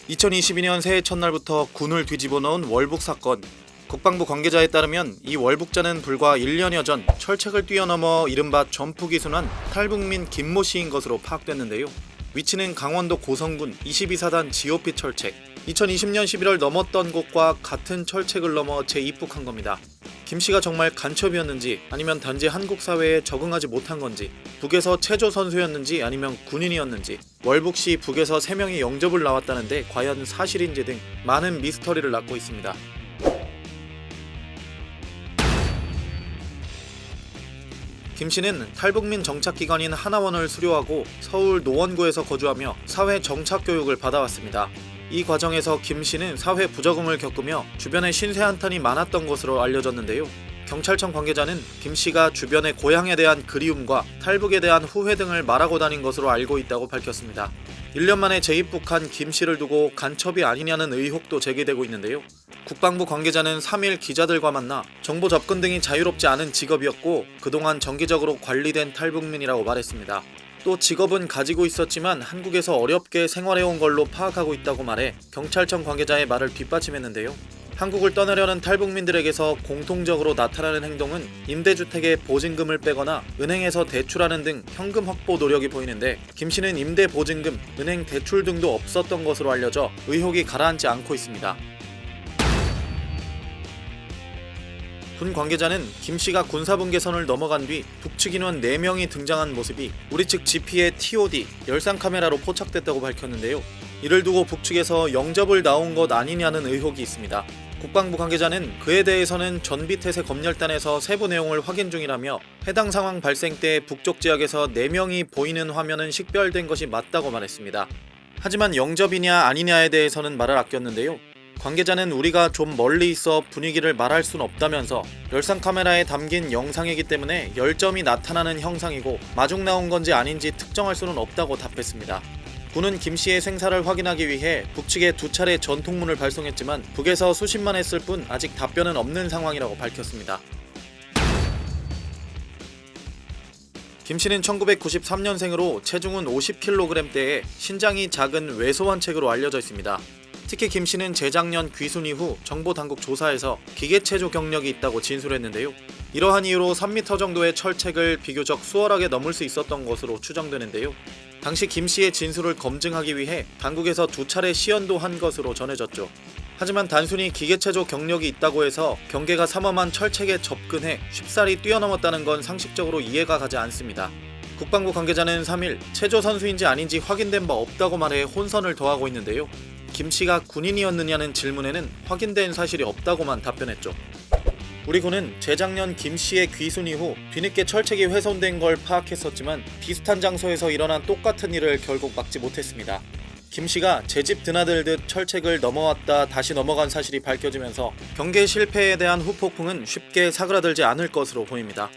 2022년 새해 첫날부터 군을 뒤집어 놓은 월북 사건. 국방부 관계자에 따르면 이 월북자는 불과 1년여 전 철책을 뛰어넘어 이른바 점프 기순한 탈북민 김모 씨인 것으로 파악됐는데요. 위치는 강원도 고성군 22사단 GOP 철책. 2020년 11월 넘었던 곳과 같은 철책을 넘어 재입국한 겁니다. 김 씨가 정말 간첩이었는지 아니면 단지 한국 사회에 적응하지 못한 건지, 북에서 체조 선수였는지 아니면 군인이었는지, 월북 시 북에서 3명이 영접을 나왔다는데 과연 사실인지 등 많은 미스터리를 낳고 있습니다. 김 씨는 탈북민 정착기관인 하나원을 수료하고 서울 노원구에서 거주하며 사회 정착 교육을 받아왔습니다. 이 과정에서 김 씨는 사회 부적응을 겪으며 주변에 신세 한탄이 많았던 것으로 알려졌는데요. 경찰청 관계자는 김 씨가 주변의 고향에 대한 그리움과 탈북에 대한 후회 등을 말하고 다닌 것으로 알고 있다고 밝혔습니다. 1년 만에 재입국한 김 씨를 두고 간첩이 아니냐는 의혹도 제기되고 있는데요. 국방부 관계자는 3일 기자들과 만나 정보 접근 등이 자유롭지 않은 직업이었고 그동안 정기적으로 관리된 탈북민이라고 말했습니다. 또 직업은 가지고 있었지만 한국에서 어렵게 생활해온 걸로 파악하고 있다고 말해 경찰청 관계자의 말을 뒷받침했는데요. 한국을 떠나려는 탈북민들에게서 공통적으로 나타나는 행동은 임대주택에 보증금을 빼거나 은행에서 대출하는 등 현금 확보 노력이 보이는데 김 씨는 임대 보증금, 은행 대출 등도 없었던 것으로 알려져 의혹이 가라앉지 않고 있습니다. 군 관계자는 김 씨가 군사분계선을 넘어간 뒤 북측 인원 4명이 등장한 모습이 우리 측 GP의 TOD 열상 카메라로 포착됐다고 밝혔는데요. 이를 두고 북측에서 영접을 나온 것 아니냐는 의혹이 있습니다. 국방부 관계자는 그에 대해서는 전비태세 검열단에서 세부 내용을 확인 중이라며 해당 상황 발생 때 북쪽 지역에서 4명이 보이는 화면은 식별된 것이 맞다고 말했습니다. 하지만 영접이냐 아니냐에 대해서는 말을 아꼈는데요. 관계자는 우리가 좀 멀리 있어 분위기를 말할 순 없다면서 열상 카메라에 담긴 영상이기 때문에 열점이 나타나는 형상이고 마중 나온 건지 아닌지 특정할 수는 없다고 답했습니다. 군은 김 씨의 생사를 확인하기 위해 북측에 2차례 전통문을 발송했지만 북에서 수신만 했을 뿐 아직 답변은 없는 상황이라고 밝혔습니다. 김 씨는 1993년생으로 체중은 50kg대에 신장이 작은 왜소한 체구로 알려져 있습니다. 특히 김 씨는 재작년 귀순 이후 정보당국 조사에서 기계체조 경력이 있다고 진술했는데요. 이러한 이유로 3m 정도의 철책을 비교적 수월하게 넘을 수 있었던 것으로 추정되는데요. 당시 김 씨의 진술을 검증하기 위해 당국에서 2차례 시연도 한 것으로 전해졌죠. 하지만 단순히 기계체조 경력이 있다고 해서 경계가 삼엄한 철책에 접근해 쉽사리 뛰어넘었다는 건 상식적으로 이해가 가지 않습니다. 국방부 관계자는 3일 체조 선수인지 아닌지 확인된 바 없다고 말해 혼선을 더하고 있는데요. 김 씨가 군인이었느냐는 질문에는 확인된 사실이 없다고만 답변했죠. 우리 군은 재작년 김 씨의 귀순 이후 뒤늦게 철책이 훼손된 걸 파악했었지만 비슷한 장소에서 일어난 똑같은 일을 결국 막지 못했습니다. 김 씨가 제 집 드나들듯 철책을 넘어왔다 다시 넘어간 사실이 밝혀지면서 경계 실패에 대한 후폭풍은 쉽게 사그라들지 않을 것으로 보입니다.